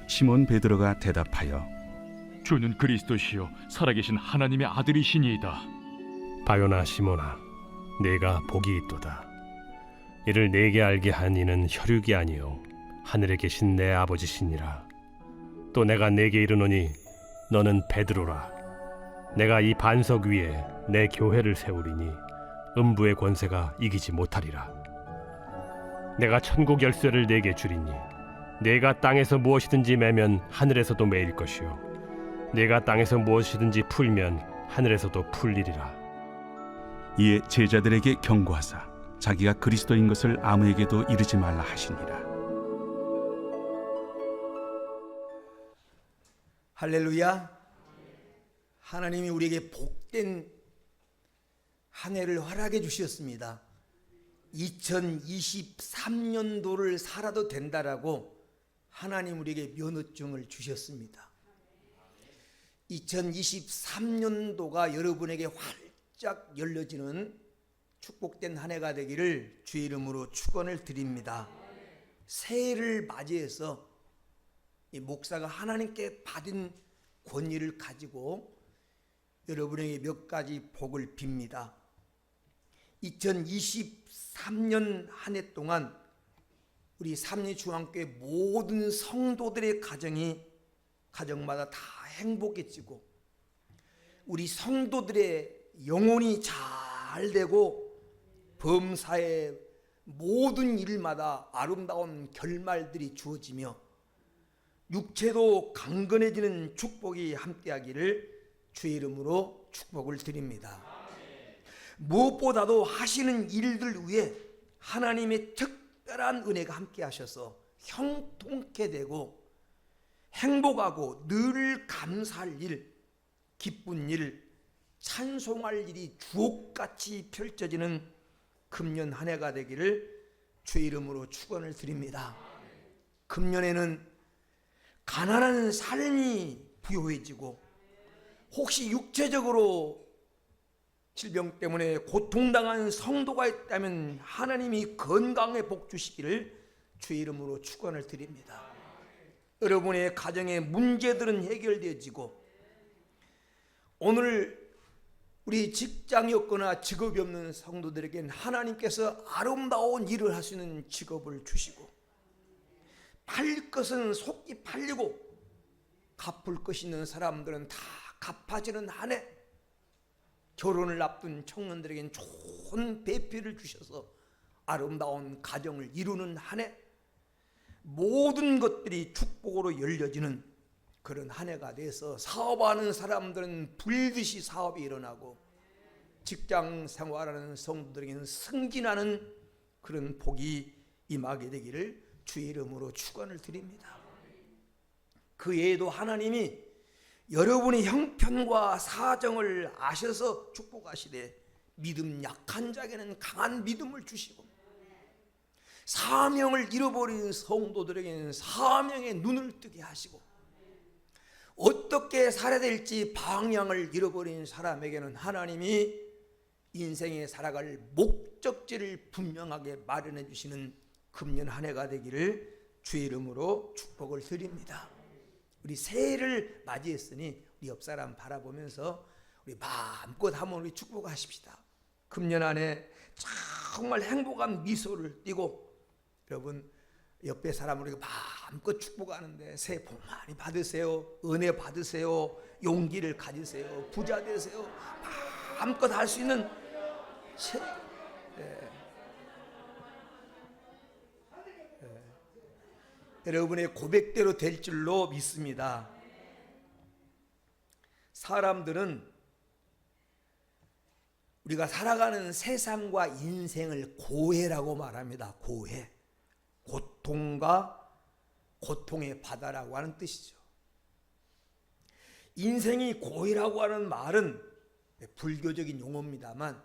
시몬 베드로가 대답하여 주는 그리스도시요 살아계신 하나님의 아들이시니이다. 바요나 시몬아, 네가 복이 있도다. 이를 내게 알게 한 이는 혈육이 아니요 하늘에 계신 내 아버지시니라. 또 내가 내게 이르노니 너는 베드로라. 내가 이 반석 위에 내 교회를 세우리니 음부의 권세가 이기지 못하리라. 내가 천국 열쇠를 네게 주리니 네가 땅에서 무엇이든지 매면 하늘에서도 매일 것이요 네가 땅에서 무엇이든지 풀면 하늘에서도 풀리리라. 이에 제자들에게 경고하사 자기가 그리스도인 것을 아무에게도 이르지 말라 하시니라. 할렐루야. 하나님이 우리에게 복된 한 해를 허락해 주셨습니다. 2023년도를 살아도 된다라고 하나님 우리에게 면허증을 주셨습니다. 2023년도가 여러분에게 활짝 열려지는 축복된 한 해가 되기를 주의 이름으로 축원을 드립니다. 새해를 맞이해서 이 목사가 하나님께 받은 권위를 가지고 여러분에게 몇 가지 복을 빕니다. 2023년 한 해 동안 우리 삼리중앙교회 모든 성도들의 가정마다 다 행복해지고 우리 성도들의 영혼이 잘 되고 범사의 모든 일마다 아름다운 결말들이 주어지며 육체도 강건해지는 축복이 함께하기를 주의 이름으로 축복을 드립니다. 무엇보다도 하시는 일들 위에 하나님의 특별한 은혜가 함께 하셔서 형통케 되고 행복하고 늘 감사할 일, 기쁜 일, 찬송할 일이 주옥같이 펼쳐지는 금년 한 해가 되기를 주의 이름으로 축원을 드립니다. 금년에는 가난한 삶이 부요해지고 혹시 육체적으로 질병 때문에 고통당한 성도가 있다면 하나님이 건강에 복 주시기를 주의 이름으로 축원을 드립니다. 여러분의 가정의 문제들은 해결되어지고 오늘 우리 직장이 없거나 직업이 없는 성도들에게는 하나님께서 아름다운 일을 할 수 있는 직업을 주시고 팔릴 것은 속히 팔리고 갚을 것이 있는 사람들은 다 갚아지는 한 해, 결혼을 앞둔 청년들에게는 좋은 배필을 주셔서 아름다운 가정을 이루는 한 해, 모든 것들이 축복으로 열려지는 그런 한 해가 돼서 사업하는 사람들은 불듯이 사업이 일어나고 직장 생활하는 성도들에게는 승진하는 그런 복이 임하게 되기를 주의 이름으로 축원을 드립니다. 그 외에도 하나님이 여러분의 형편과 사정을 아셔서 축복하시되 믿음 약한 자에게는 강한 믿음을 주시고 사명을 잃어버린 성도들에게는 사명의 눈을 뜨게 하시고 어떻게 살아야 될지 방향을 잃어버린 사람에게는 하나님이 인생에 살아갈 목적지를 분명하게 마련해 주시는 금년 한 해가 되기를 주의 이름으로 축복을 드립니다. 우리 새해를 맞이했으니 우리 옆 사람 바라보면서 우리 마음껏 한번 우리 축복하십시다. 금년 안에 정말 행복한 미소를 띠고 여러분 옆에 사람으로 마음껏 축복하는데 새해 복 많이 받으세요. 은혜 받으세요. 용기를 가지세요. 부자 되세요. 마음껏 할 수 있는 여러분의 고백대로 될 줄로 믿습니다. 사람들은 우리가 살아가는 세상과 인생을 고해라고 말합니다. 고해. 고통과 고통의 바다라고 하는 뜻이죠. 인생이 고해라고 하는 말은 불교적인 용어입니다만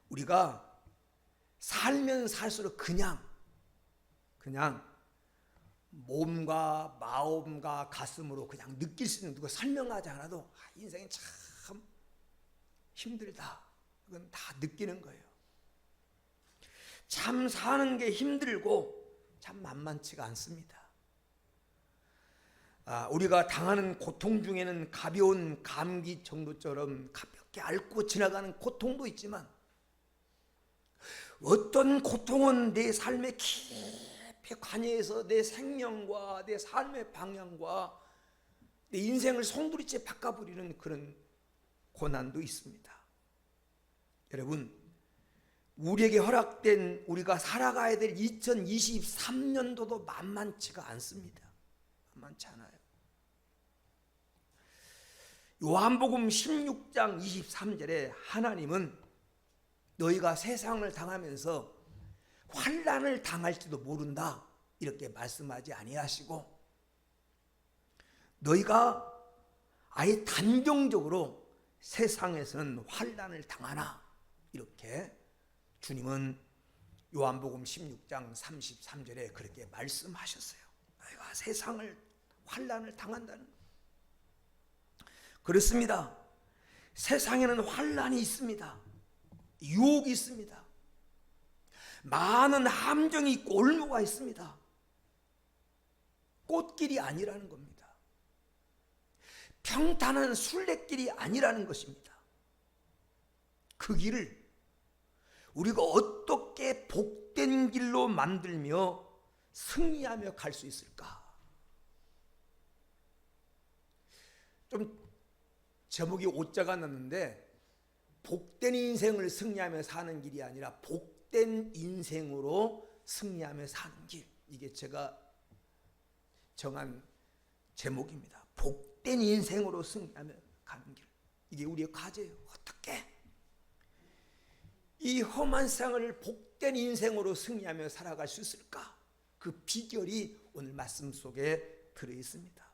우리가 살면 살수록 그냥 몸과 마음과 가슴으로 그냥 느낄 수 있는, 누가 설명하지 않아도 인생이 참 힘들다, 그건 다 느끼는 거예요. 참 사는 게 힘들고 참 만만치가 않습니다. 우리가 당하는 고통 중에는 가벼운 감기 정도처럼 가볍게 앓고 지나가는 고통도 있지만, 어떤 고통은 내 삶의 깊이 관여해서 내 생명과 내 삶의 방향과 내 인생을 송두리째 바꿔버리는 그런 고난도 있습니다. 여러분, 우리에게 허락된 우리가 살아가야 될 2023년도도 만만치가 않습니다. 만만치 않아요. 요한복음 16장 23절에 하나님은 너희가 세상을 당하면서 환난을 당할지도 모른다 이렇게 말씀하지 아니하시고, 너희가 아예 단정적으로 세상에서는 환난을 당하나 이렇게 주님은 요한복음 16장 33절에 그렇게 말씀하셨어요. 너희가 세상을 환난을 당한다는, 그렇습니다. 세상에는 환난이 있습니다. 유혹이 있습니다. 많은 함정이 있고 올무가 있습니다. 꽃길이 아니라는 겁니다. 평탄한 순례길이 아니라는 것입니다. 그 길을 우리가 어떻게 복된 길로 만들며 승리하며 갈 수 있을까? 좀 제목이 오자가 났는데, 복된 인생을 승리하며 사는 길이 아니라 복된 인생으로 승리하며 사는 길, 이게 제가 정한 제목입니다. 복된 인생으로 승리하며 가는 길, 이게 우리의 과제예요. 어떻게 이 험한 세상을 복된 인생으로 승리하며 살아갈 수 있을까? 그 비결이 오늘 말씀 속에 들어있습니다.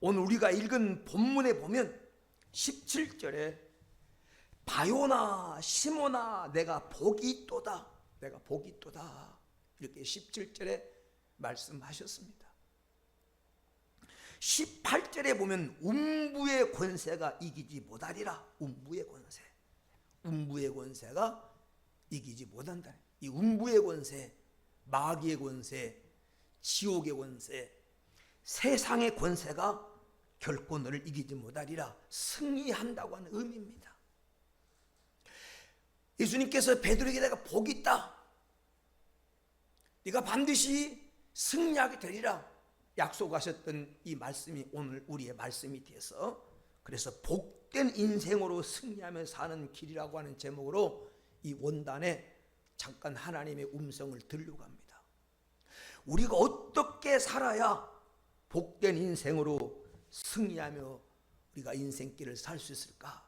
오늘 우리가 읽은 본문에 보면 17절에 바요나 시모나 내가 복이 있도다, 내가 복이 있도다 이렇게 17절에 말씀하셨습니다. 18절에 보면 음부의 권세가 이기지 못하리라. 음부의 권세, 음부의 권세가 이기지 못한다. 이 음부의 권세, 마귀의 권세, 지옥의 권세, 세상의 권세가 결코 너를 이기지 못하리라. 승리한다고 하는 의미입니다. 예수님께서 베드로에게 내가 복이 있다, 네가 반드시 승리하게 되리라 약속하셨던 이 말씀이 오늘 우리의 말씀이 되어서, 그래서 복된 인생으로 승리하며 사는 길이라고 하는 제목으로 이 원단에 잠깐 하나님의 음성을 들려고 합니다. 우리가 어떻게 살아야 복된 인생으로 승리하며 우리가 인생길을 살 수 있을까?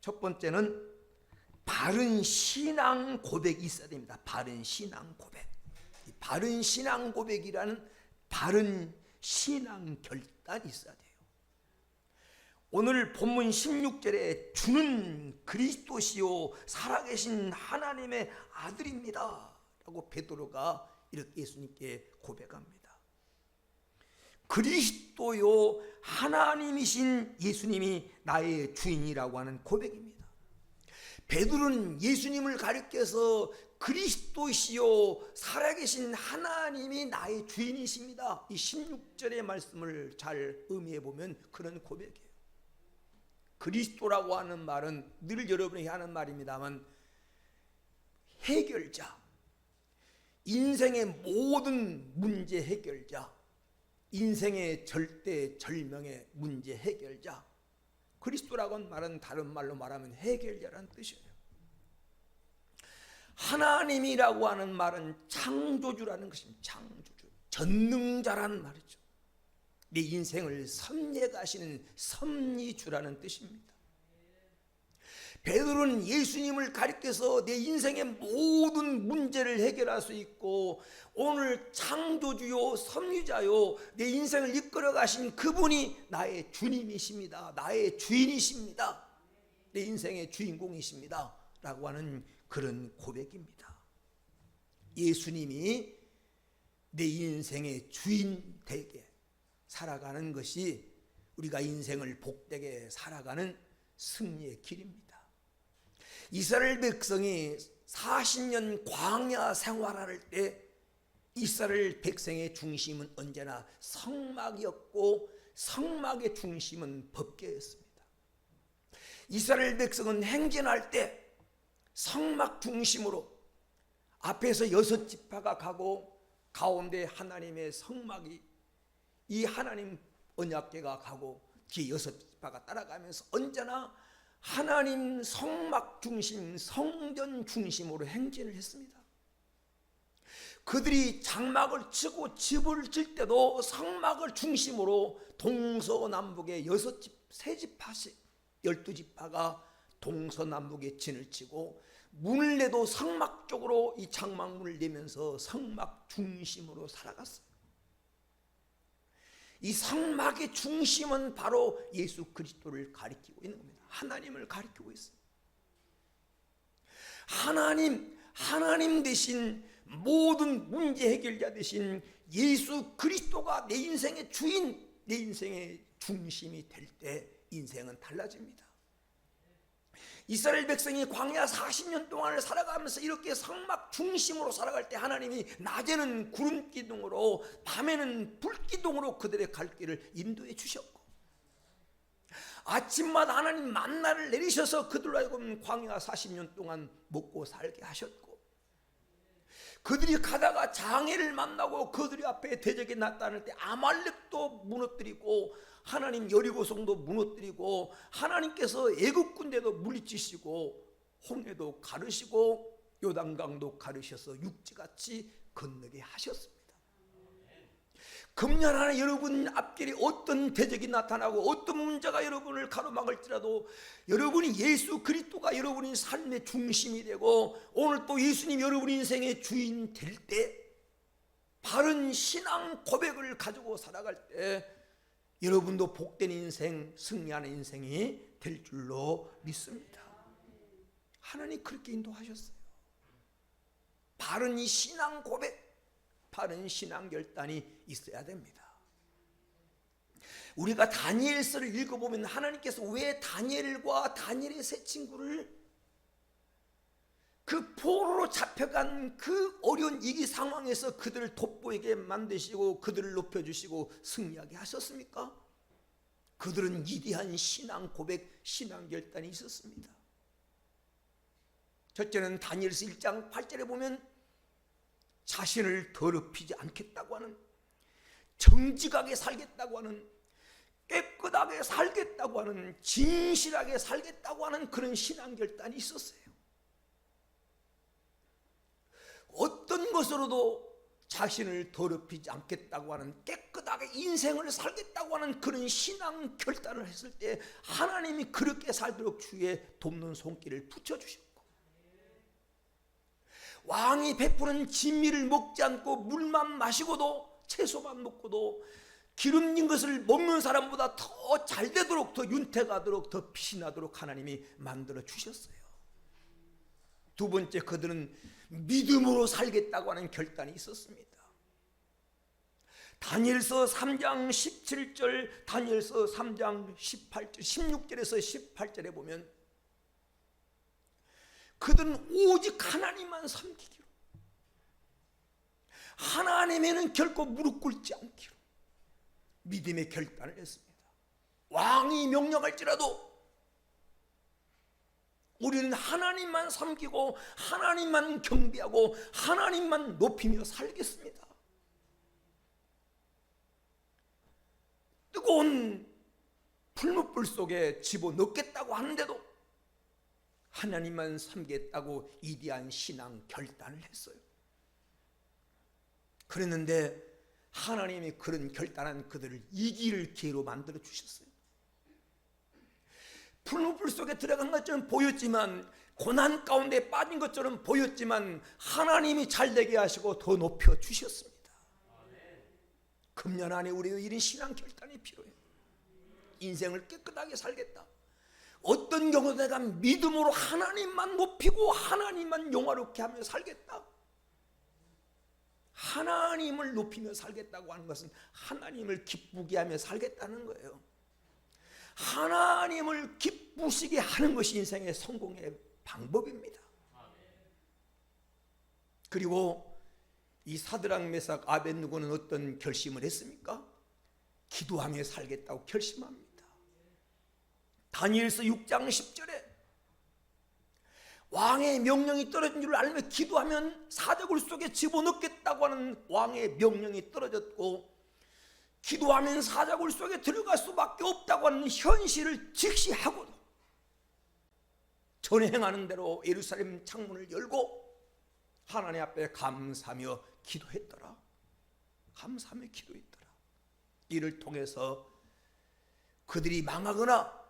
첫 번째는 바른 신앙 고백이 있어야 됩니다. 바른 신앙 고백. 이 바른 신앙 고백이라는 바른 신앙 결단이 있어야 돼요. 오늘 본문 16절에 주는 그리스도시요 살아계신 하나님의 아들입니다 라고 베드로가 이렇게 예수님께 고백합니다. 그리스도요 하나님이신 예수님이 나의 주인이라고 하는 고백입니다. 베드로는 예수님을 가리켜서 그리스도시요 살아계신 하나님이 나의 주인이십니다, 이 16절의 말씀을 잘 의미해 보면 그런 고백이에요. 그리스도라고 하는 말은 늘 여러분이 하는 말입니다만, 해결자, 인생의 모든 문제 해결자, 인생의 절대절명의 문제 해결자, 그리스도라고 하는 말은 다른 말로 말하면 해결자라는 뜻이에요. 하나님이라고 하는 말은 창조주라는 것입니다. 창조주, 전능자라는 말이죠. 내 인생을 섭리하시는 섭리주라는 뜻입니다. 베드로는 예수님을 가리켜서 내 인생의 모든 문제를 해결할 수 있고, 오늘 창조주요 섭리자요 내 인생을 이끌어 가신 그분이 나의 주님이십니다, 나의 주인이십니다, 내 인생의 주인공이십니다 라고 하는 그런 고백입니다. 예수님이 내 인생의 주인 되게 살아가는 것이 우리가 인생을 복되게 살아가는 승리의 길입니다. 이스라엘 백성이 40년 광야 생활할 때 이스라엘 백성의 중심은 언제나 성막이었고 성막의 중심은 법궤였습니다. 이스라엘 백성은 행진할 때 성막 중심으로 앞에서 6지파가 가고 가운데 하나님의 성막이, 이 하나님 언약궤가 가고 뒤에 6지파가 따라가면서 언제나 하나님 성막 중심, 성전 중심으로 행진을 했습니다. 그들이 장막을 치고 집을 질 때도 성막을 중심으로 동서남북에 3지파씩 12지파가 동서남북에 진을 치고 문을 내도 성막 쪽으로 이 장막문을 내면서 성막 중심으로 살아갔어요. 이 성막의 중심은 바로 예수 그리스도를 가리키고 있는 겁니다. 하나님을 가리키고 있어요. 하나님 대신 모든 문제 해결자 대신 예수 그리스도가 내 인생의 주인, 내 인생의 중심이 될 때 인생은 달라집니다. 이스라엘 백성이 광야 40년 동안을 살아가면서 이렇게 성막 중심으로 살아갈 때 하나님이 낮에는 구름 기둥으로 밤에는 불 기둥으로 그들의 갈 길을 인도해 주셨고, 아침마다 하나님 만나를 내리셔서 그들로 하여금 광야 40년 동안 먹고 살게 하셨고, 그들이 가다가 장애를 만나고 그들이 앞에 대적이 나타날 때 아말렉도 무너뜨리고 하나님 여리고성도 무너뜨리고 하나님께서 애국 군대도 물리치시고 홍해도 가르시고 요단강도 가르셔서 육지같이 건너게 하셨습니다. 금년 안에 여러분 앞길에 어떤 대적이 나타나고 어떤 문제가 여러분을 가로막을지라도 여러분이 예수 그리스도가 여러분의 삶의 중심이 되고 오늘 또 예수님 여러분 인생의 주인 될 때, 바른 신앙 고백을 가지고 살아갈 때 여러분도 복된 인생, 승리하는 인생이 될 줄로 믿습니다. 하나님 그렇게 인도하셨어요. 바른 이 신앙 고백, 바른 신앙 결단이 있어야 됩니다. 우리가 다니엘서를 읽어보면 하나님께서 왜 다니엘과 다니엘의 세 친구를 그 포로로 잡혀간 그 어려운 위기 상황에서 그들을 돋보이게 만드시고 그들을 높여주시고 승리하게 하셨습니까? 그들은 위대한 신앙 고백, 신앙 결단이 있었습니다. 첫째는 다니엘서 1장 8절에 보면 자신을 더럽히지 않겠다고 하는, 정직하게 살겠다고 하는, 깨끗하게 살겠다고 하는, 진실하게 살겠다고 하는 그런 신앙 결단이 있었어요. 어떤 것으로도 자신을 더럽히지 않겠다고 하는, 깨끗하게 인생을 살겠다고 하는 그런 신앙 결단을 했을 때 하나님이 그렇게 살도록 주의 돕는 손길을 붙여주셨고, 왕이 베푸는 진미를 먹지 않고 물만 마시고도, 채소만 먹고도 기름진 것을 먹는 사람보다 더 잘 되도록, 더 윤택하도록, 더 빛이 나도록 하나님이 만들어 주셨어요. 두 번째, 그들은 믿음으로 살겠다고 하는 결단이 있었습니다. 다니엘서 3장 17절, 다니엘서 3장 18절, 16절에서 18절에 보면 그들은 오직 하나님만 섬기기로, 하나님에는 결코 무릎 꿇지 않기로 믿음의 결단을 했습니다. 왕이 명령할지라도 우리는 하나님만 섬기고 하나님만 경배하고 하나님만 높이며 살겠습니다. 뜨거운 풀무불 속에 집어넣겠다고 하는데도 하나님만 섬기겠다고 위대한 신앙 결단을 했어요. 그랬는데 하나님이 그런 결단한 그들을 이길 기회로 만들어 주셨어요. 풀무불 속에 들어간 것처럼 보였지만, 고난 가운데 빠진 것처럼 보였지만 하나님이 잘되게 하시고 더 높여 주셨습니다. 금년 안에 우리는 이런 신앙 결단이 필요해요. 인생을 깨끗하게 살겠다. 어떤 경우도 내가 믿음으로 하나님만 높이고 하나님만 영화롭게 하며 살겠다. 하나님을 높이며 살겠다고 하는 것은 하나님을 기쁘게 하며 살겠다는 거예요. 하나님을 기쁘시게 하는 것이 인생의 성공의 방법입니다. 그리고 이 사드락 메삭 아벳느고는 어떤 결심을 했습니까? 기도하며 살겠다고 결심합니다. 다니엘서 6장 10절에 왕의 명령이 떨어진 줄 알며 기도하면 사자굴 속에 집어넣겠다고 하는 왕의 명령이 떨어졌고, 기도하면 사자굴 속에 들어갈 수밖에 없다고 하는 현실을 직시하고도 전에 행하는 대로 예루살렘 창문을 열고 하나님 앞에 감사하며 기도했더라. 감사하며 기도했더라. 이를 통해서 그들이 망하거나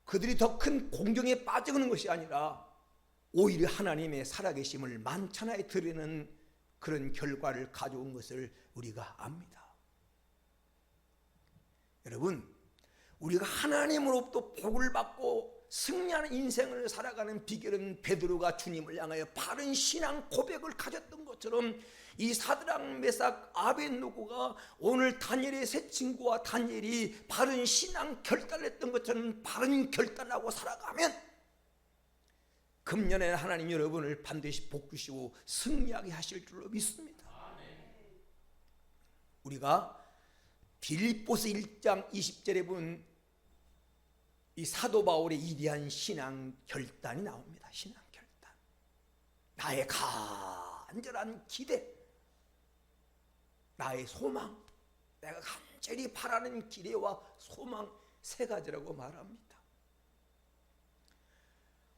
그들이 더 큰 공경에 빠지는 것이 아니라 오히려 하나님의 살아계심을 만천하에 드리는 그런 결과를 가져온 것을 우리가 압니다. 여러분, 우리가 하나님으로부터 복을 받고 승리하는 인생을 살아가는 비결은 베드로가 주님을 향하여 바른 신앙 고백을 가졌던 것처럼 이 사드락 메삭 아벳느고가 오늘 다니엘의 세 친구와 다니엘이 바른 신앙 결단을 했던 것처럼 바른 결단하고 살아가면 금년에 하나님 여러분을 반드시 복주시고 승리하게 하실 줄로 믿습니다. 우리가 빌립보서 1장 20절에 본 이 사도 바울의 위대한 신앙 결단이 나옵니다. 신앙 결단. 나의 간절한 기대, 나의 소망, 내가 간절히 바라는 기대와 소망 세 가지라고 말합니다.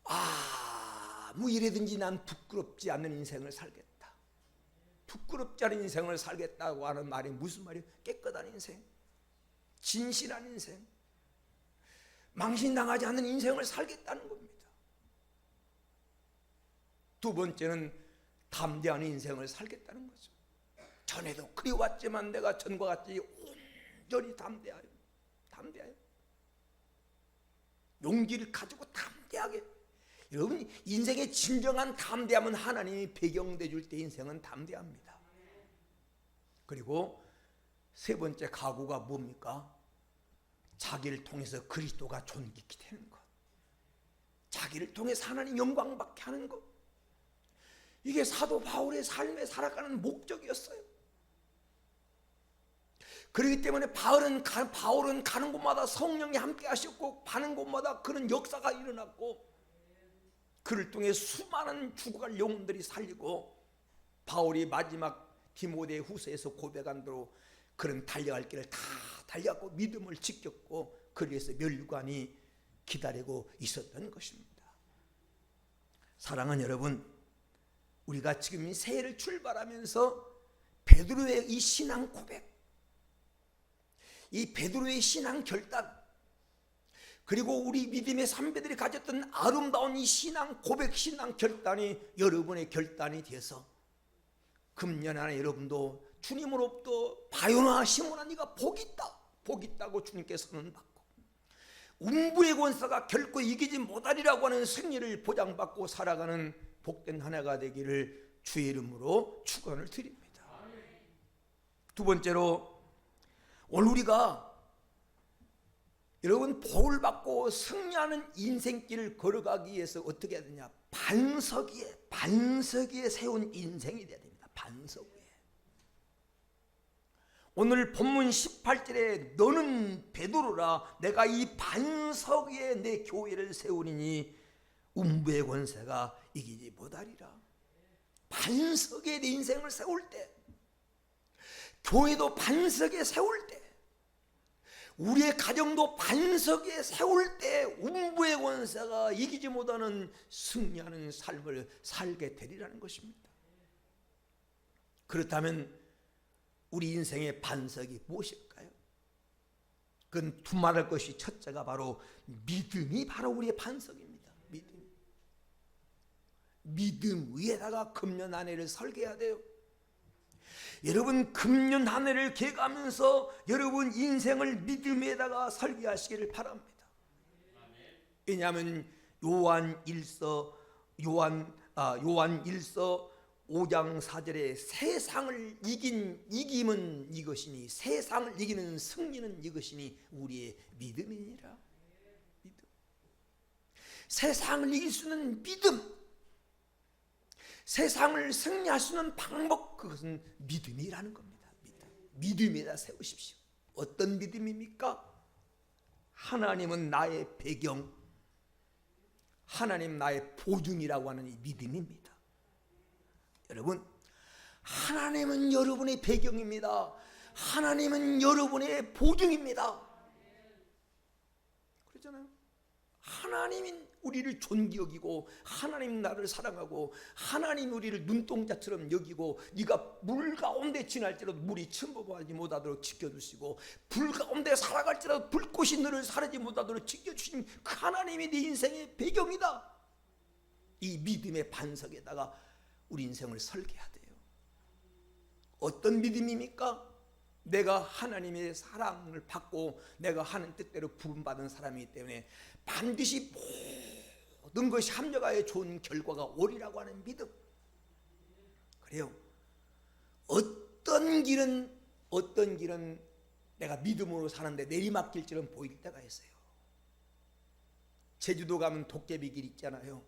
아무 일이든지 난 부끄럽지 않는 인생을 살겠다. 부끄럽지 않은 인생을 살겠다고 하는 말이 무슨 말이에요? 깨끗한 인생, 진실한 인생, 망신당하지 않는 인생을 살겠다는 겁니다. 두 번째는 담대한 인생을 살겠다는 거죠. 전에도 그리웠지만 내가 전과 같이 온전히 담대하여 용기를 가지고 담대하게. 여러분, 인생의 진정한 담대함은 하나님이 배경돼 줄 때 인생은 담대합니다. 그리고 세 번째 각오가 뭡니까? 자기를 통해서 그리스도가 존귀케 되는 것, 자기를 통해서 하나님 영광 받게 하는 것, 이게 사도 바울의 삶에 살아가는 목적이었어요. 그렇기 때문에 바울은 가는 곳마다 성령이 함께 하셨고, 가는 곳마다 그런 역사가 일어났고, 그를 통해 수많은 죽어갈 영혼들이 살리고, 바울이 마지막 디모데 후서에서 고백한 대로 그런 달려갈 길을 다 달려갔고 믿음을 지켰고, 그래서 멸관이 기다리고 있었던 것입니다. 사랑하는 여러분, 우리가 지금 이 새해를 출발하면서 베드로의 이 신앙 고백, 이 베드로의 신앙 결단, 그리고 우리 믿음의 선배들이 가졌던 아름다운 이 신앙 고백, 신앙 결단이 여러분의 결단이 되어서 금년 안에 여러분도 주님으로부터 바요나 시몬아 네가 복이 있다, 복이 있다고 주님께서는 받고, 음부의 권세가 결코 이기지 못하리라고 하는 승리를 보장받고 살아가는 복된 한 해가 되기를 주의 이름으로 축원을 드립니다. 두 번째로, 오늘 우리가 여러분 복을 받고 승리하는 인생길을 걸어가기 위해서 어떻게 해야 되냐? 반석 위에 세운 인생이 되어야 됩니다. 반석 위에. 오늘 본문 18절에 너는 베드로라, 내가 이 반석 위에 내 교회를 세우리니 음부의 권세가 이기지 못하리라. 반석 위에 내 인생을 세울 때, 교회도 반석에 세울 때, 우리의 가정도 반석에 세울 때 음부의 권세가 이기지 못하는 승리하는 삶을 살게 되리라는 것입니다. 그렇다면 우리 인생의 반석이 무엇일까요? 그건 두말할 것이 첫째가 바로 믿음이 바로 우리의 반석입니다. 믿음 위에다가 금년 한 해를 설계해야 돼요. 여러분, 금년 한 해를 계획하면서 여러분 인생을 믿음에다가 설계하시기를 바랍니다. 왜냐하면 요한 1서 5장 4절에 세상을 이김은 이것이니, 세상을 이기는 승리는 이것이니 우리의 믿음이니라. 믿음. 세상을 이길 수 있는 믿음, 세상을 승리할 수 있는 방법, 그것은 믿음이라는 겁니다. 믿음에다 세우십시오. 어떤 믿음입니까? 하나님은 나의 배경, 하나님 나의 보증이라고 하는 이 믿음입니다. 여러분, 하나님은 여러분의 배경입니다. 하나님은 여러분의 보증입니다. 그렇잖아요. 하나님은 우리를 존귀 여기고, 하나님 나를 사랑하고, 하나님 우리를 눈동자처럼 여기고, 네가 물 가운데 지날지라도 물이 침범하지 못하도록 지켜주시고, 불 가운데 살아갈지라도 불꽃이 너를 사르지 못하도록 지켜주신 그 하나님이 네 인생의 배경이다. 이 믿음의 반석에다가 우리 인생을 설계해야 돼요. 어떤 믿음입니까? 내가 하나님의 사랑을 받고 내가 하는 뜻대로 부름받은 사람이기 때문에 반드시 모든 것이 합력하여 좋은 결과가 오리라고 하는 믿음. 그래요. 어떤 길은 내가 믿음으로 사는데 내리막길처럼 보일 때가 있어요. 제주도 가면 도깨비 길 있잖아요.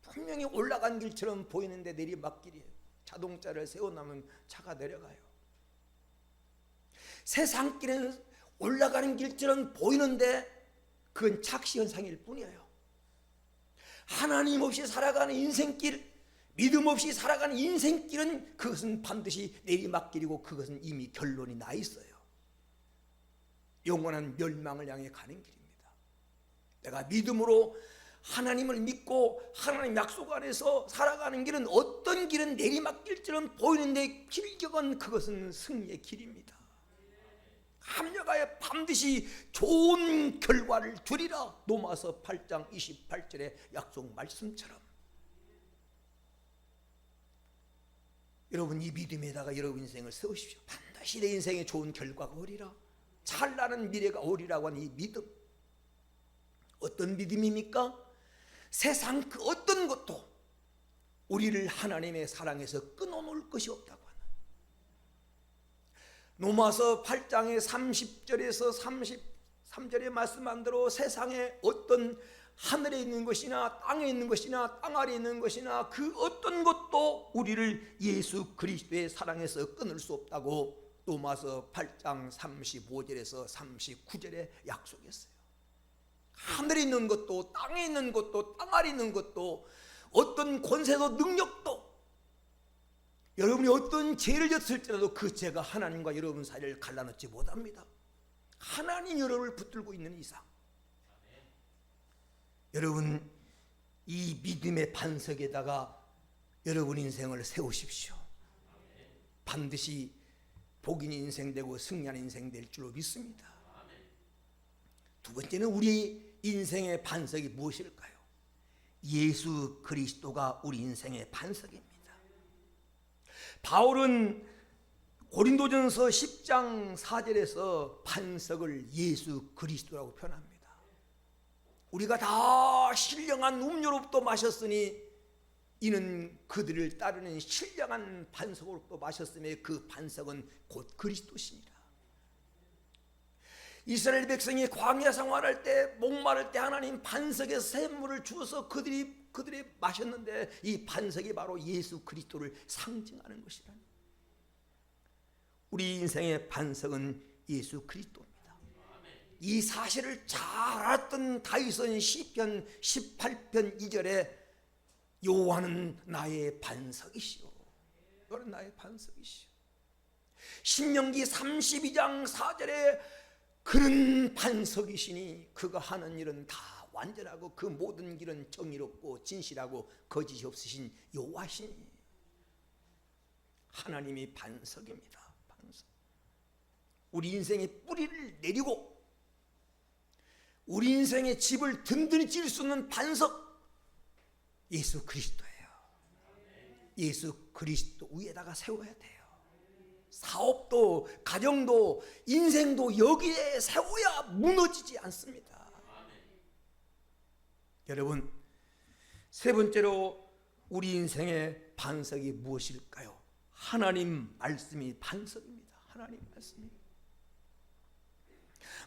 분명히 올라간 길처럼 보이는데 내리막길이에요. 자동차를 세워놓으면 차가 내려가요. 세상 길은 올라가는 길처럼 보이는데 그건 착시현상일 뿐이에요. 하나님 없이 살아가는 인생길, 믿음 없이 살아가는 인생길은 그것은 반드시 내리막길이고 그것은 이미 결론이 나 있어요. 영원한 멸망을 향해 가는 길입니다. 내가 믿음으로 하나님을 믿고 하나님 약속 안에서 살아가는 길은 어떤 길은 내리막길처럼 보이는데 길격은 그것은 승리의 길입니다. 합력하여 반드시 좋은 결과를 주리라. 로마서 8장 28절의 약속 말씀처럼. 여러분, 이 믿음에다가 여러분 인생을 세우십시오. 반드시 내 인생에 좋은 결과가 오리라. 찬란한 미래가 오리라고 하는 이 믿음. 어떤 믿음입니까? 세상 그 어떤 것도 우리를 하나님의 사랑에서 끊어놓을 것이 없다고 하는. 로마서 8장의 30절에서 33절의 말씀한 대로 세상에 어떤 하늘에 있는 것이나 땅에 있는 것이나 땅 아래에 있는 것이나 그 어떤 것도 우리를 예수 그리스도의 사랑에서 끊을 수 없다고 로마서 8장 35절에서 39절에 약속했어요. 하늘에 있는 것도 땅에 있는 것도 땅 아래에 있는 것도 어떤 권세도 능력도 여러분이 어떤 죄를 졌을지라도 그 죄가 하나님과 여러분 사이를 갈라놓지 못합니다. 하나님 여러분을 붙들고 있는 이상. 여러분, 이 믿음의 반석에다가 여러분 인생을 세우십시오. 반드시 복인 인생 되고 승리하는 인생 될 줄로 믿습니다. 두 번째는 우리 인생의 반석이 무엇일까요? 예수 그리스도가 우리 인생의 반석입니다. 바울은 고린도전서 10장 4절에서 반석을 예수 그리스도라고 표현합니다. 우리가 다 신령한 음료로부터 마셨으니 이는 그들을 따르는 신령한 반석으로부터 마셨으며 그 반석은 곧 그리스도시니라. 이스라엘 백성이 광야 생활할 때 목마를 때 하나님 반석에서 샘물을 주어서 그들이 마셨는데 이 반석이 바로 예수 그리스도를 상징하는 것이라니. 우리 인생의 반석은 예수 그리스도입니다. 이 사실을 잘 알았던 다윗은 시편 18편 2절에 여호와는 나의 반석이시오. 너는 나의 반석이시오. 신명기 32장 4절에 그는 반석이시니 그가 하는 일은 다 완전하고 그 모든 길은 정의롭고 진실하고 거짓이 없으신 여호와시니. 하나님이 반석입니다. 반석. 우리 인생의 뿌리를 내리고 우리 인생의 집을 든든히 지을 수 있는 반석 예수 그리스도예요. 예수 그리스도 위에다가 세워야 돼요. 사업도 가정도 인생도 여기에 세워야 무너지지 않습니다. 여러분, 세 번째로 우리 인생의 반석이 무엇일까요? 하나님 말씀이 반석입니다. 하나님 말씀이.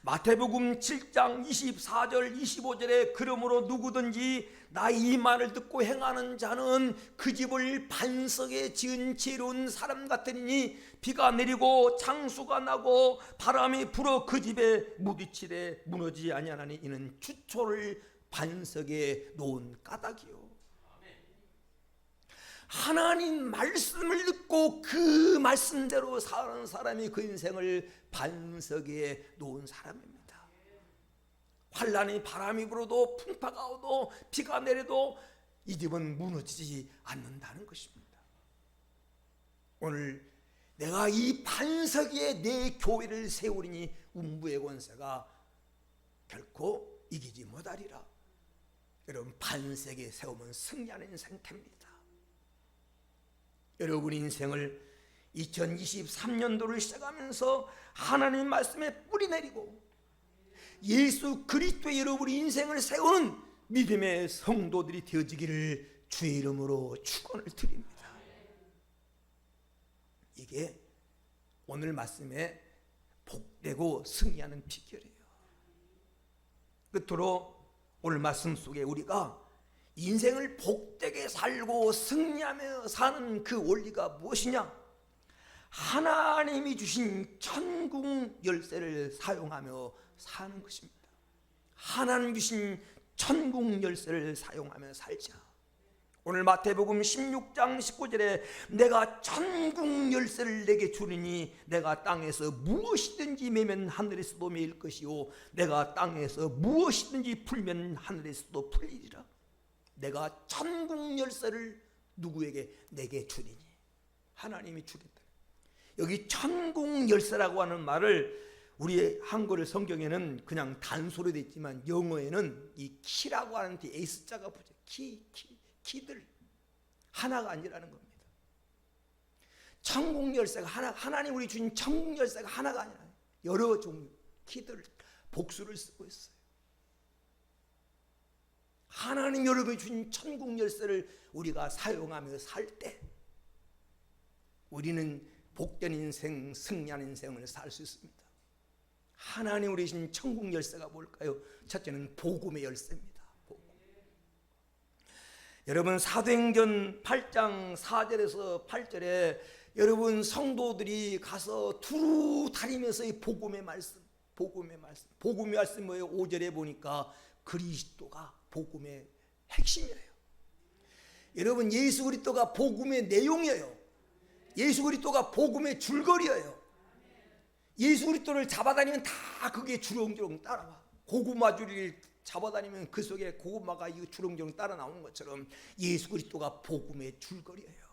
마태복음 7장 24절 25절에 그러므로 누구든지 나의 말을 듣고 행하는 자는 그 집을 반석에 지은 지혜로운 사람 같으니 비가 내리고 장수가 나고 바람이 불어 그 집에 무디치되 무너지지 아니하나니 이는 주초를 반석에 놓은 까닭이요. 하나님 말씀을 듣고 그 말씀대로 사는 사람이 그 인생을 반석에 놓은 사람입니다. 환란이 바람이 불어도 풍파가 오도 비가 내려도 이 집은 무너지지 않는다는 것입니다. 오늘 내가 이 반석 위에 내 교회를 세우리니 음부의 권세가 결코 이기지 못하리라. 여러분, 반석에 세우면 승리하는 인생 됩니다. 여러분 인생을 2023년도를 시작하면서 하나님 말씀에 뿌리 내리고 예수 그리스도의 여러분 인생을 세우는 믿음의 성도들이 되어지기를 주의 이름으로 축원을 드립니다. 이게 오늘 말씀에 복되고 승리하는 비결이에요. 끝으로 오늘 말씀 속에 우리가 인생을 복되게 살고 승리하며 사는 그 원리가 무엇이냐? 하나님이 주신 천국 열쇠를 사용하며 사는 것입니다. 하나님 주신 천국 열쇠를 사용하며 살자. 오늘 마태복음 16장 19절에 내가 천국 열쇠를 내게 주리니 내가 땅에서 무엇이든지 매면 하늘에서도 매일 것이요 내가 땅에서 무엇이든지 풀면 하늘에서도 풀리리라. 내가 천국 열쇠를 누구에게? 내게 주리니. 하나님이 주겠다. 여기 천국 열쇠라고 하는 말을 우리의 한글 성경에는 그냥 단소로 되어 있지만 영어에는 이 키라고 하는 데 S자가 붙어요. 키들 하나가 아니라는 겁니다. 천국 열쇠가 하나님 우리 주신 천국 열쇠가 하나가 아니라 여러 종류 키들 복수를 쓰고 있어요. 하나님 여러분이 주신 천국 열쇠를 우리가 사용하며 살 때 우리는 복된 인생, 승리하는 인생을 살 수 있습니다. 하나님 우리 주신 천국 열쇠가 뭘까요? 첫째는 복음의 열쇠입니다. 복음. 여러분 사도행전 8장 4절에서 8절에 여러분 성도들이 가서 두루 다니면서 이 복음의 말씀 복음의 말씀 뭐예요? 5절에 보니까 그리스도가 복음의 핵심이에요. 여러분 예수 그리스도가 복음의 내용이에요. 예수 그리스도가 복음의 줄거리예요. 예수 그리스도를 잡아다니면 다 그게 주렁주렁 따라와. 고구마 줄을 잡아다니면 그 속에 고구마가 이 주렁주렁 따라 나오는 것처럼 예수 그리스도가 복음의 줄거리예요.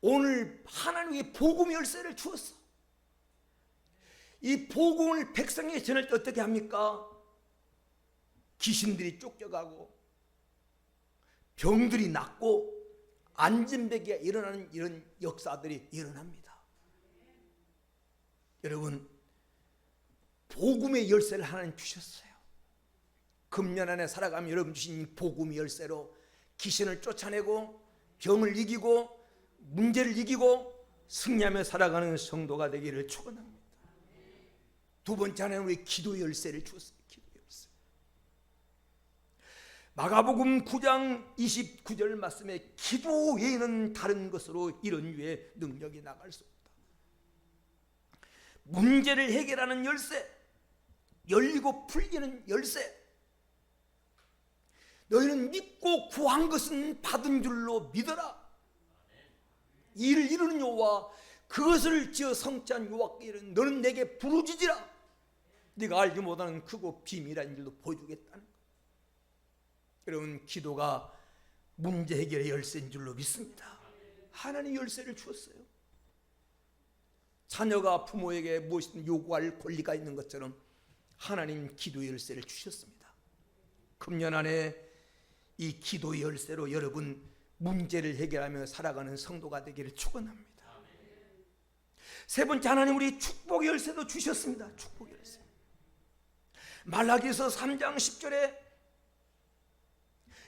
오늘 하나님의 복음의 열쇠를 주었어. 이 복음을 백성에게 전할 때 어떻게 합니까? 귀신들이 쫓겨가고 병들이 낫고 안진뱅이가 일어나는 이런 역사들이 일어납니다. 여러분 복음의 열쇠를 하나님 주셨어요. 금년 안에 살아가면 여러분 주신 복음의 열쇠로 귀신을 쫓아내고 병을 이기고 문제를 이기고 승리하며 살아가는 성도가 되기를 축원합니다. 두 번째 하나는 우리 기도 열쇠를 주었어요. 기도 열쇠. 마가복음 9장 29절 말씀에 기도 외에는 다른 것으로 이런 유의 능력이 나갈 수 없다. 문제를 해결하는 열쇠, 열리고 풀리는 열쇠. 너희는 믿고 구한 것은 받은 줄로 믿어라. 이를 이루는 여호와 그것을 지어 성취한 여호와께 이르는 너는 내게 부르짖으라. 네가 알지 못하는 크고 비밀한 일도 보여주겠다는 것. 여러분 기도가 문제 해결의 열쇠인 줄로 믿습니다. 하나님 열쇠를 주었어요. 자녀가 부모에게 무엇이든 요구할 권리가 있는 것처럼 하나님 기도 열쇠를 주셨습니다. 금년 안에 이 기도 열쇠로 여러분 문제를 해결하며 살아가는 성도가 되기를 축원합니다. 세 번째 하나님 우리 축복의 열쇠도 주셨습니다. 축복의 열쇠. 말라기서 3장 10절에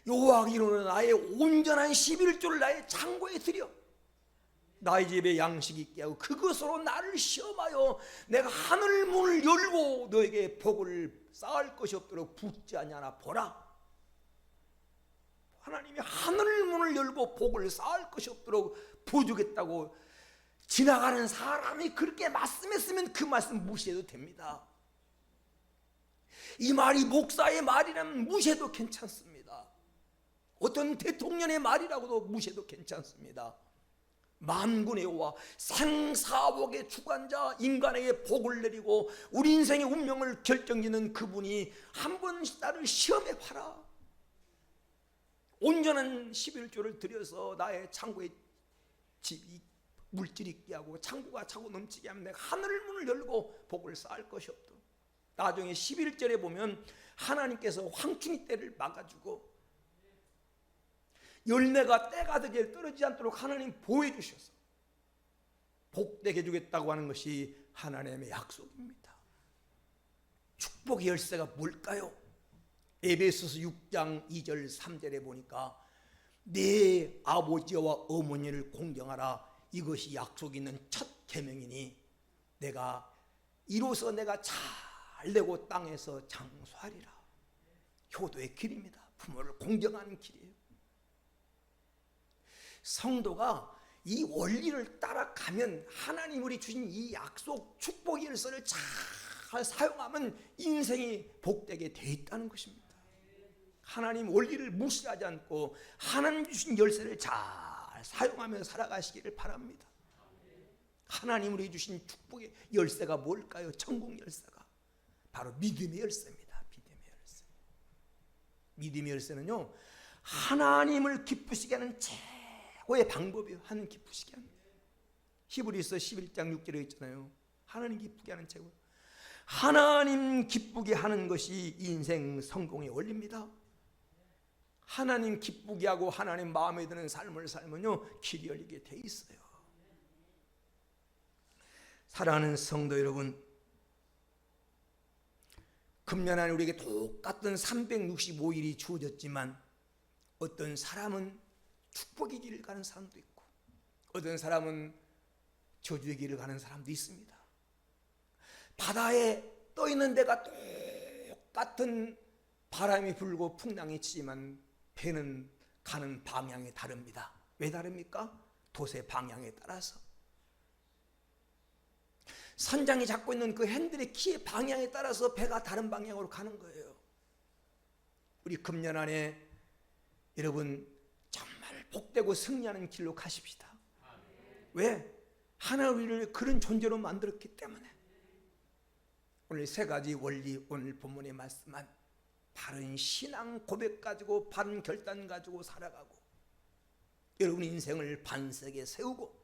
여호와가 이루는 나의 온전한 11조를 나의 창고에 드려 나의 집에 양식이 있게 하고 그것으로 나를 시험하여 내가 하늘 문을 열고 너에게 복을 쌓을 것이 없도록 붓지 아니하나 보라. 하나님이 하늘 문을 열고 복을 쌓을 것이 없도록 부어주겠다고 지나가는 사람이 그렇게 말씀했으면 그 말씀 무시해도 됩니다. 이 말이 목사의 말이라면 무시해도 괜찮습니다. 어떤 대통령의 말이라고도 무시해도 괜찮습니다. 만군의 여호와 생사복의 주관자, 인간에게 복을 내리고 우리 인생의 운명을 결정짓는 그분이 한 번 나를 시험해 봐라. 온전한 11조를 들여서 나의 창고에 물질 있게 하고 창고가 차고 넘치게 하면 내가 하늘 문을 열고 복을 쌓을 것이 없도록. 나중에 11절에 보면 하나님께서 황충이 때를 막아주고 열매가 때가 되게 떨어지지 않도록 하나님 보호해 주셔서 복되게 주겠다고 하는 것이 하나님의 약속입니다. 축복의 열쇠가 뭘까요? 에베소서 6장 2절 3절에 보니까 내 아버지와 어머니를 공경하라. 이것이 약속 있는 첫 계명이니 내가 이로써 내가 잘 되고 땅에서 장수하리라. 효도의 길입니다. 부모를 공경하는 길이에요. 성도가 이 원리를 따라가면 하나님 우리 주신 이 약속 축복의 열쇠를 잘 사용하면 인생이 복되게 돼 있다는 것입니다. 하나님 원리를 무시하지 않고 하나님 주신 열쇠를 잘 사용하며 살아가시기를 바랍니다. 하나님 우리 주신 축복의 열쇠가 뭘까요? 천국 열쇠가 바로 믿음의 열쇠입니다. 믿음의 열쇠. 믿음의 열쇠는요, 하나님을 기쁘시게 하는 최고의 방법이에요. 하나님 기쁘시게 하는. 히브리서 11장 6절에 있잖아요. 하나님 기쁘게 하는 최고. 하나님 기쁘게 하는 것이 인생 성공의 원리입니다. 하나님 기쁘게 하고 하나님 마음에 드는 삶을 살면요, 길이 열리게 돼 있어요. 사랑하는 성도 여러분, 금년 안에 우리에게 똑같은 365일이 주어졌지만 어떤 사람은 축복의 길을 가는 사람도 있고 어떤 사람은 저주의 길을 가는 사람도 있습니다. 바다에 떠 있는 데가 똑같은 바람이 불고 풍랑이 치지만 배는 가는 방향이 다릅니다. 왜 다릅니까? 돛의 방향에 따라서. 선장이 잡고 있는 그 핸들의 키의 방향에 따라서 배가 다른 방향으로 가는 거예요. 우리 금년 안에 여러분 정말 복되고 승리하는 길로 가십시다. 왜? 하나님 우리를 그런 존재로 만들었기 때문에. 오늘 세 가지 원리, 오늘 본문에 말씀한 바른 신앙 고백 가지고 바른 결단 가지고 살아가고 여러분 인생을 반석에 세우고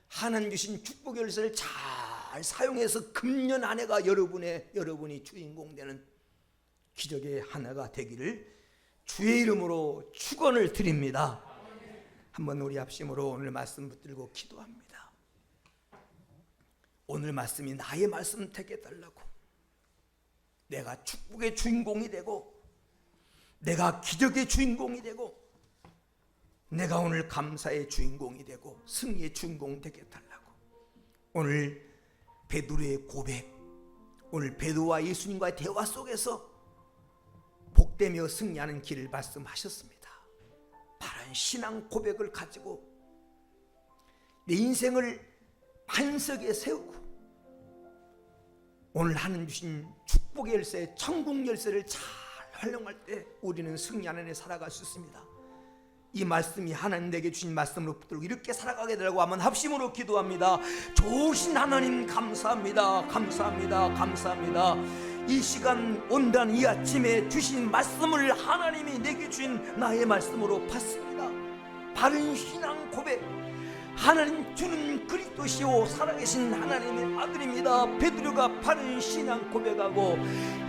하나님 주신 축복의 열쇠를 잘 사용해서 금년 한 해가 여러분이 주인공 되는 기적의 한 해가 되기를 주의 이름으로 축원을 드립니다. 한번 우리 합심으로 오늘 말씀 붙들고 기도합니다. 오늘 말씀이 나의 말씀 되게 해달라고, 내가 축복의 주인공이 되고 내가 기적의 주인공이 되고 내가 오늘 감사의 주인공이 되고 승리의 주인공 되게 해달라고. 오늘 베드로의 고백, 오늘 베드로와 예수님과의 대화 속에서 복되며 승리하는 길을 말씀하셨습니다. 바른 신앙 고백을 가지고 내 인생을 반석에 세우고 오늘 하나님 주신 축복의 열쇠, 천국 열쇠를 잘 활용할 때 우리는 승리하는 해 살아갈 수 있습니다. 이 말씀이 하나님 내게 주신 말씀으로 붙들고 이렇게 살아가게 되라고 하면 합심으로 기도합니다. 좋으신 하나님 감사합니다. 감사합니다. 감사합니다. 이 시간 온단 이 아침에 주신 말씀을 하나님이 내게 주신 나의 말씀으로 받습니다. 바른 신앙 고백, 하나님 주는 그리스도시요 살아계신 하나님의 아들입니다. 베드로가 바른 신앙 고백하고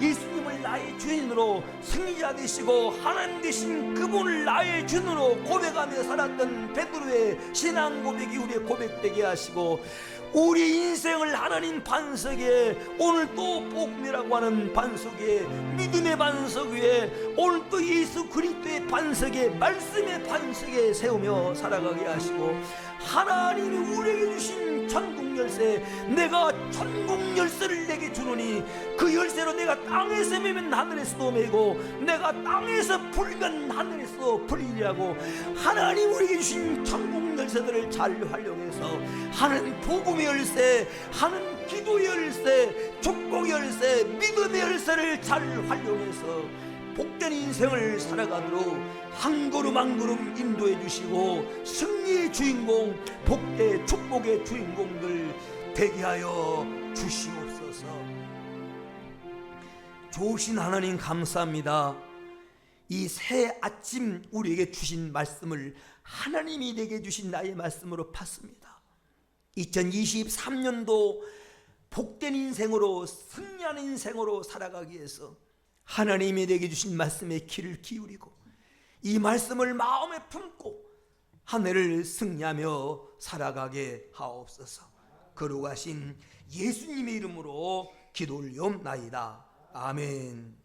예수님을 나의 주인으로 승리자 되시고 하나님 되신 그분을 나의 주인으로 고백하며 살았던 베드로의 신앙 고백이 우리의 고백되게 하시고, 우리 인생을 하나님 반석 위에, 오늘 또 복음이라고 하는 반석 위에, 믿음의 반석 위에, 오늘 또 예수 그리스도의 반석 위에, 말씀의 반석 위에 세우며 살아가게 하시고, 하나님이 우리에게 주신 천국 열쇠, 내가 천국 열쇠를 내게 주노니 그 열쇠로 내가 땅에서 매면 하늘에서도 매고, 내가 땅에서 풀면 하늘에서도 풀리라고, 하나님 우리에게 주신 천국 열쇠들을 잘 활용해서 하는 복음의 열쇠, 하는 기도의 열쇠, 축복의 열쇠, 믿음의 열쇠를 잘 활용해서 복된 인생을 살아가도록 한 걸음 한 걸음 인도해 주시고, 승리의 주인공, 복의 축복의 주인공들 되게 하여 주시옵소서. 좋으신 하나님 감사합니다. 이 새 아침 우리에게 주신 말씀을 하나님이 내게 주신 나의 말씀으로 팠습니다. 2023년도 복된 인생으로, 승리하는 인생으로 살아가기 위해서 하나님이 내게 주신 말씀에 귀를 기울이고 이 말씀을 마음에 품고 한 해를 승리하며 살아가게 하옵소서. 거룩하신 예수님의 이름으로 기도 올리옵나이다. 아멘.